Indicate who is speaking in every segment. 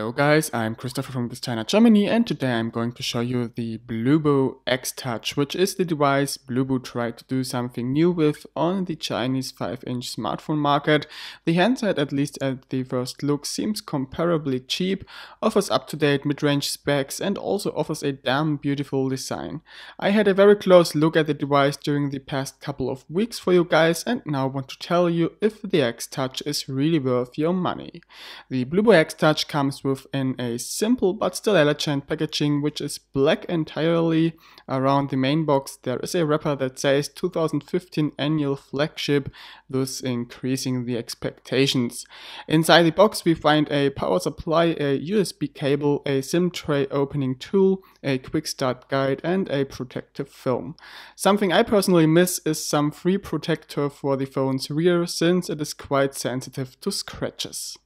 Speaker 1: Hello guys, I'm Christopher from GizChina Germany, and today I'm going to show you the Bluboo Xtouch, which is the device Bluboo tried to do something new with on the Chinese 5-inch smartphone market. The handset, at least at the first look, seems comparably cheap, offers up-to-date mid-range specs and also offers a damn beautiful design. I had a very close look at the device during the past couple of weeks for you guys and now want to tell you if the Xtouch is really worth your money. The Bluboo Xtouch comes within a simple but still elegant packaging, which is black entirely. Around the main box there is a wrapper that says 2015 annual flagship, thus increasing the expectations. Inside the box we find a power supply, a USB cable, a SIM tray opening tool, a quick start guide and a protective film. Something I personally miss is some free protector for the phone's rear, since it is quite sensitive to scratches.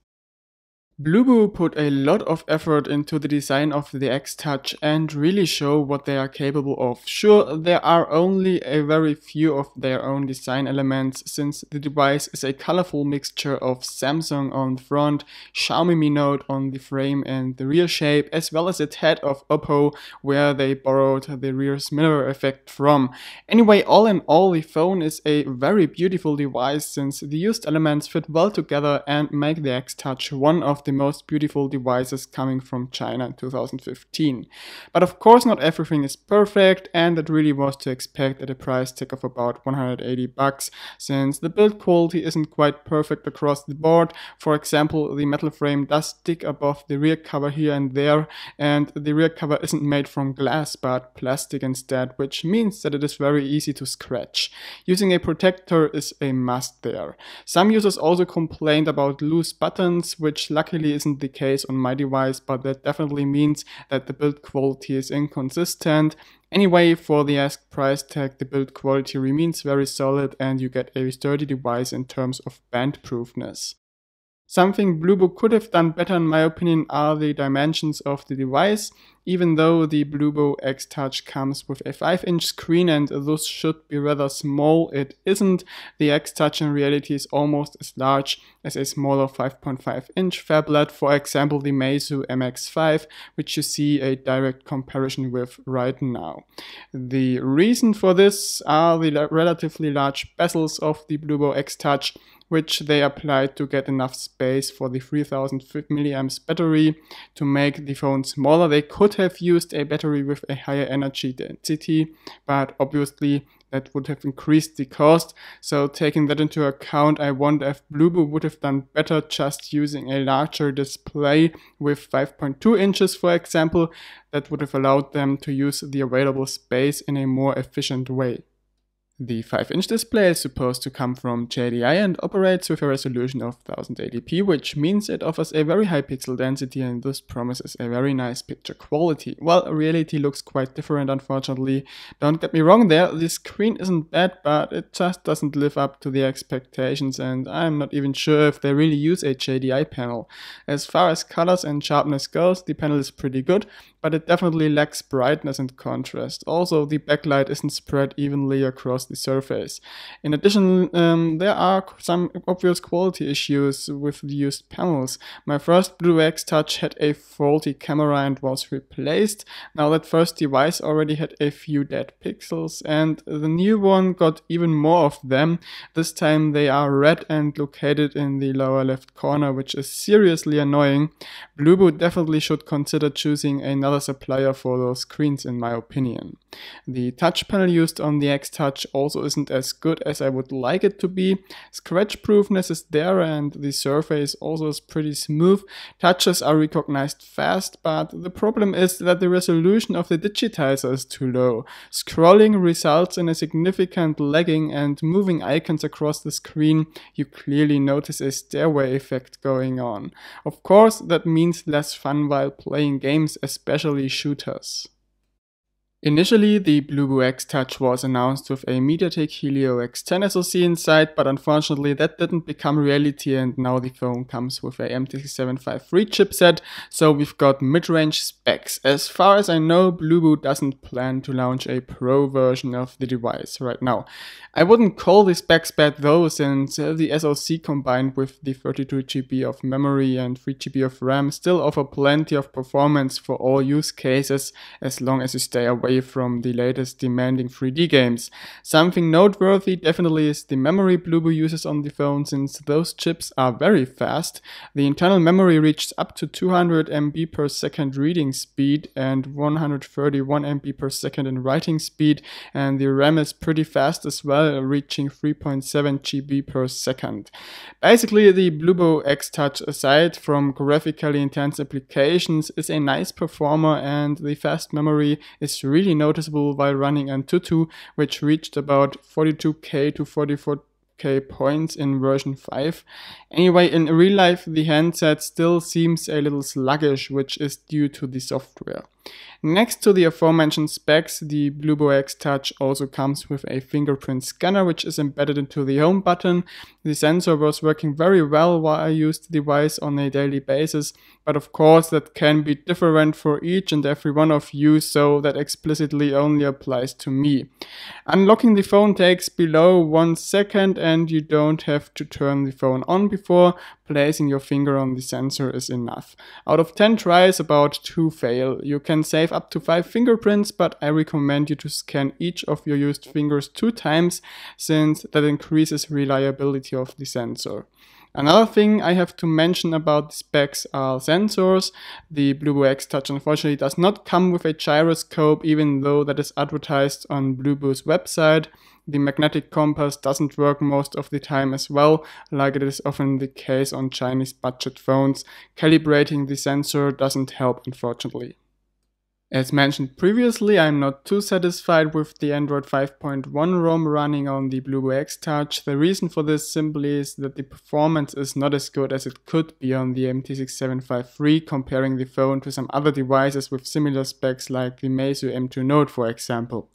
Speaker 1: Bluboo put a lot of effort into the design of the Xtouch and really show what they are capable of. Sure, there are only a very few of their own design elements, since the device is a colorful mixture of Samsung on the front, Xiaomi Mi Note on the frame and the rear shape, as well as a tad of Oppo, where they borrowed the rear's mirror effect from. Anyway, all in all, the phone is a very beautiful device, since the used elements fit well together and make the Xtouch one of the most beautiful devices coming from China in 2015. But of course not everything is perfect, and that really was to expect at a price tag of about 180 bucks, since the build quality isn't quite perfect across the board. For example, the metal frame does stick above the rear cover here and there, and the rear cover isn't made from glass but plastic instead, which means that it is very easy to scratch. Using a protector is a must there. Some users also complained about loose buttons, which luckily isn't the case on my device, but that definitely means that the build quality is inconsistent. Anyway, for the asked price tag, the build quality remains very solid and you get a sturdy device in terms of band-proofness. Something Bluboo could have done better in my opinion are the dimensions of the device. Even though the Bluboo Xtouch comes with a 5-inch screen and thus should be rather small, it isn't. The Xtouch in reality is almost as large as a smaller 5.5-inch phablet, for example the Meizu MX5, which you see a direct comparison with right now. The reason for this are the relatively large bezels of the Bluboo Xtouch, which they applied to get enough space for the 3000 mAh battery. To make the phone smaller, they could have used a battery with a higher energy density, but obviously that would have increased the cost. So taking that into account, I wonder if Bluboo would have done better just using a larger display with 5.2 inches, for example. That would have allowed them to use the available space in a more efficient way. The 5-inch display is supposed to come from JDI and operates with a resolution of 1080p, which means it offers a very high pixel density and thus promises a very nice picture quality. Well, reality looks quite different, unfortunately. Don't get me wrong there, the screen isn't bad, but it just doesn't live up to the expectations, and I'm not even sure if they really use a JDI panel. As far as colors and sharpness goes, the panel is pretty good, but it definitely lacks brightness and contrast. Also, the backlight isn't spread evenly across the surface. In addition, there are some obvious quality issues with the used panels. My first Bluboo Xtouch had a faulty camera and was replaced. Now that first device already had a few dead pixels, and the new one got even more of them. This time they are red and located in the lower left corner, which is seriously annoying. Bluboo definitely should consider choosing another supplier for those screens in my opinion. The touch panel used on the Xtouch also isn't as good as I would like it to be. Scratch proofness is there and the surface also is pretty smooth. Touches are recognized fast, but the problem is that the resolution of the digitizer is too low. Scrolling results in a significant lagging, and moving icons across the screen, you clearly notice a stairway effect going on. Of course, that means less fun while playing games, especially shooters. Initially, the Bluboo Xtouch was announced with a MediaTek Helio X10 SoC inside, but unfortunately that didn't become reality, and now the phone comes with a MT6753 chipset, so we've got mid-range specs. As far as I know, Bluboo doesn't plan to launch a Pro version of the device right now. I wouldn't call the specs bad though, since the SoC combined with the 32GB of memory and 3GB of RAM still offer plenty of performance for all use cases, as long as you stay away from the latest demanding 3D games. Something noteworthy definitely is the memory Bluboo uses on the phone, since those chips are very fast. The internal memory reaches up to 200 MB per second reading speed and 131 MB per second in writing speed, and the RAM is pretty fast as well, reaching 3.7 GB per second. Basically, the Bluboo Xtouch, aside from graphically intense applications, is a nice performer, and the fast memory is really noticeable while running Antutu, which reached about 42K to 44K points in version 5. Anyway, in real life the handset still seems a little sluggish, which is due to the software. Next to the aforementioned specs, the Bluboo Xtouch also comes with a fingerprint scanner, which is embedded into the home button. The sensor was working very well while I used the device on a daily basis, but of course that can be different for each and every one of you, so that explicitly only applies to me. Unlocking the phone takes below 1 second, and you don't have to turn the phone on before. Placing your finger on the sensor is enough. Out of 10 tries, about 2 fail. You can save up to 5 fingerprints, but I recommend you to scan each of your used fingers 2 times, since that increases reliability of the sensor. Another thing I have to mention about the specs are sensors. The Bluboo Xtouch unfortunately does not come with a gyroscope, even though that is advertised on Bluboo's website. The magnetic compass doesn't work most of the time as well, like it is often the case on Chinese budget phones. Calibrating the sensor doesn't help, unfortunately. As mentioned previously, I'm not too satisfied with the Android 5.1 ROM running on the Bluboo Xtouch. The reason for this simply is that the performance is not as good as it could be on the MT6753, comparing the phone to some other devices with similar specs like the Meizu M2 Note, for example.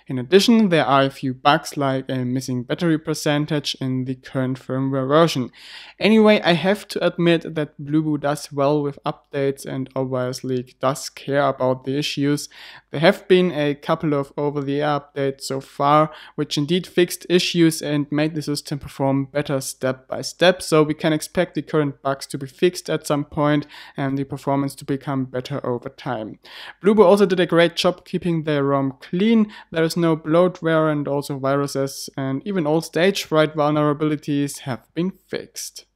Speaker 1: In addition, there are a few bugs like a missing battery percentage in the current firmware version. Anyway, I have to admit that Bluboo does well with updates and obviously does care about the issues. There have been a couple of over-the-air updates so far, which indeed fixed issues and made the system perform better step by step, so we can expect the current bugs to be fixed at some point and the performance to become better over time. Bluboo also did a great job keeping their ROM clean. There is no bloatware and also viruses, and even all stage fright vulnerabilities have been fixed.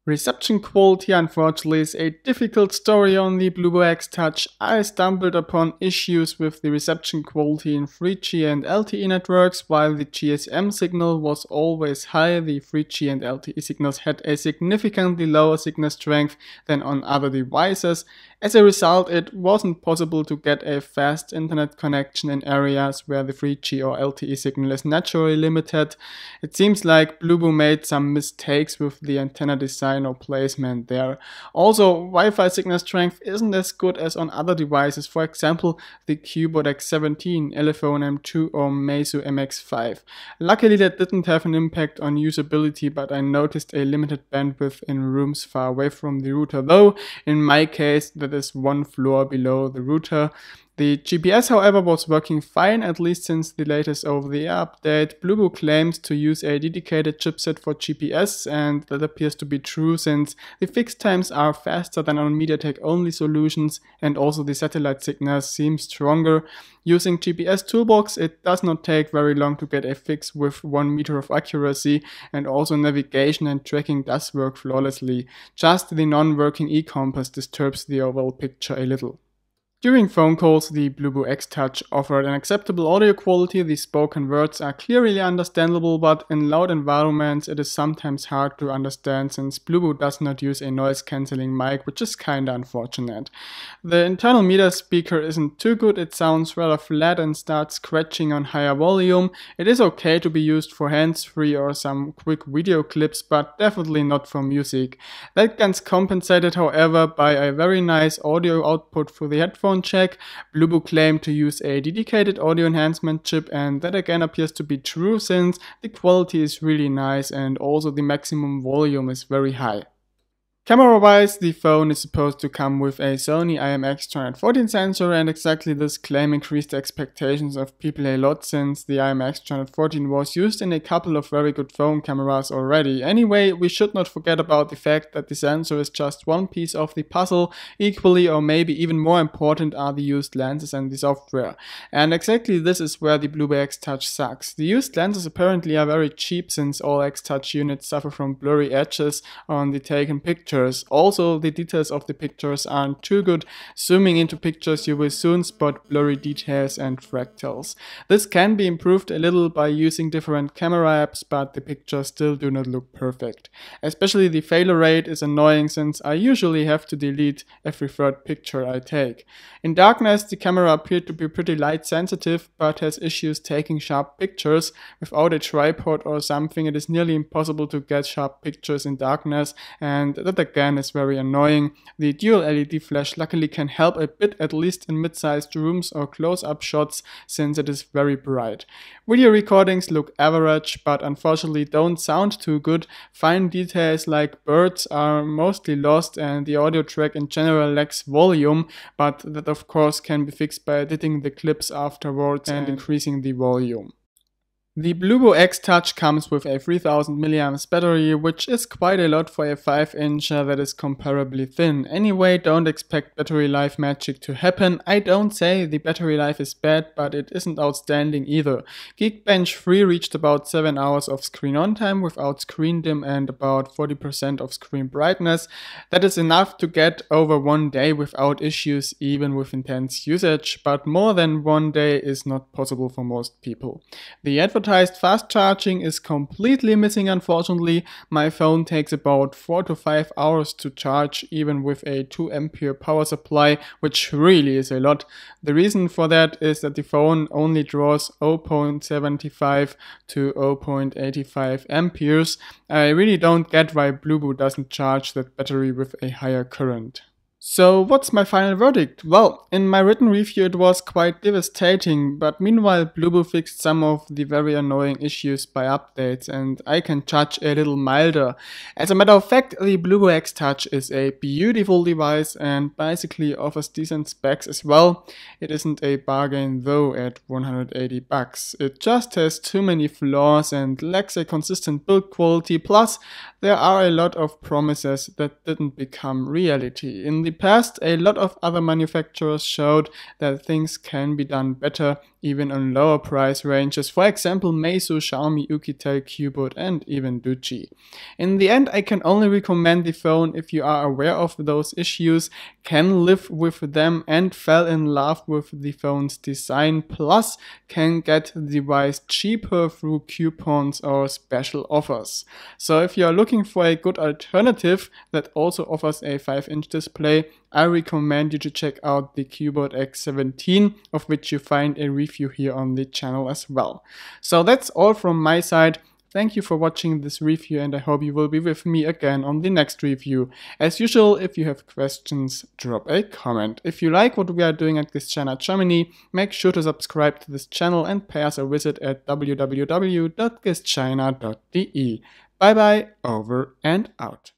Speaker 1: Reception quality unfortunately is a difficult story on the Bluboo Xtouch. I stumbled upon issues with the reception quality in 3G and LTE networks. While the GSM signal was always high, the 3G and LTE signals had a significantly lower signal strength than on other devices. As a result, it wasn't possible to get a fast internet connection in areas where the 3G or LTE signal is naturally limited. It seems like Bluboo made some mistakes with the antenna design or placement there. Also, Wi-Fi signal strength isn't as good as on other devices, for example the Cubot X17, Elephone M2 or Meizu MX5. Luckily that didn't have an impact on usability, but I noticed a limited bandwidth in rooms far away from the router, though in my case that is 1 floor below the router. The GPS, however, was working fine, at least since the latest over-the-air update. Bluboo claims to use a dedicated chipset for GPS, and that appears to be true since the fix times are faster than on MediaTek-only solutions, and also the satellite signals seem stronger. Using GPS Toolbox, it does not take very long to get a fix with 1 meter of accuracy, and also navigation and tracking does work flawlessly. Just the non-working e-compass disturbs the overall picture a little. During phone calls, the Bluboo Xtouch offered an acceptable audio quality. The spoken words are clearly understandable, but in loud environments it is sometimes hard to understand since Bluboo does not use a noise-cancelling mic, which is kinda unfortunate. The internal media speaker isn't too good. It sounds rather flat and starts scratching on higher volume. It is okay to be used for hands-free or some quick video clips, but definitely not for music. That gets compensated, however, by a very nice audio output through the headphones, microphone check. Bluboo claimed to use a dedicated audio enhancement chip, and that again appears to be true since the quality is really nice and also the maximum volume is very high. Camera-wise, the phone is supposed to come with a Sony IMX214 sensor, and exactly this claim increased the expectations of people a lot since the IMX214 was used in a couple of very good phone cameras already. Anyway, we should not forget about the fact that the sensor is just one piece of the puzzle. Equally or maybe even more important are the used lenses and the software. And exactly this is where the Bluboo Xtouch sucks. The used lenses apparently are very cheap since all Xtouch units suffer from blurry edges on the taken picture. Also, the details of the pictures aren't too good. Zooming into pictures, you will soon spot blurry details and fractals. This can be improved a little by using different camera apps, but the pictures still do not look perfect. Especially the failure rate is annoying since I usually have to delete every third picture I take. In darkness, the camera appeared to be pretty light sensitive, but has issues taking sharp pictures. Without a tripod or something, it is nearly impossible to get sharp pictures in darkness, and that again is very annoying. The dual LED flash luckily can help a bit, at least in mid-sized rooms or close-up shots, since it is very bright. Video recordings look average, but unfortunately don't sound too good. Fine details like birds are mostly lost, and the audio track in general lacks volume, but that of course can be fixed by editing the clips afterwards and increasing the volume. The Bluboo Xtouch comes with a 3000 mAh battery, which is quite a lot for a 5-incher that is comparably thin. Anyway, don't expect battery life magic to happen. I don't say the battery life is bad, but it isn't outstanding either. Geekbench 3 reached about 7 hours of screen on time without screen dim and about 40% of screen brightness. That is enough to get over 1 day without issues, even with intense usage, but more than 1 day is not possible for most people. The advertised fast charging is completely missing, unfortunately. My phone takes about 4 to 5 hours to charge, even with a 2 ampere power supply, which really is a lot. The reason for that is that the phone only draws 0.75 to 0.85 amperes. I really don't get why Bluboo doesn't charge that battery with a higher current. So what's my final verdict? Well, in my written review it was quite devastating, but meanwhile Bluboo fixed some of the very annoying issues by updates, and I can judge a little milder. As a matter of fact, the Bluboo Xtouch is a beautiful device and basically offers decent specs as well. It isn't a bargain though at 180 bucks. It just has too many flaws and lacks a consistent build quality, plus there are a lot of promises that didn't become reality. In the past, a lot of other manufacturers showed that things can be done better, even on lower price ranges. For example, Meizu, Xiaomi, Oukitel, Cubot, and even Doogee. In the end, I can only recommend the phone if you are aware of those issues, can live with them, and fell in love with the phone's design, plus can get the device cheaper through coupons or special offers. So if you are looking for a good alternative that also offers a 5-inch display, I recommend you to check out the Cubot X17, of which you find a review here on the channel as well. So that's all from my side. Thank you for watching this review, and I hope you will be with me again on the next review. As usual, if you have questions, drop a comment. If you like what we are doing at GizChina Germany, make sure to subscribe to this channel and pay us a visit at www.gizchina.de. Bye bye, over and out.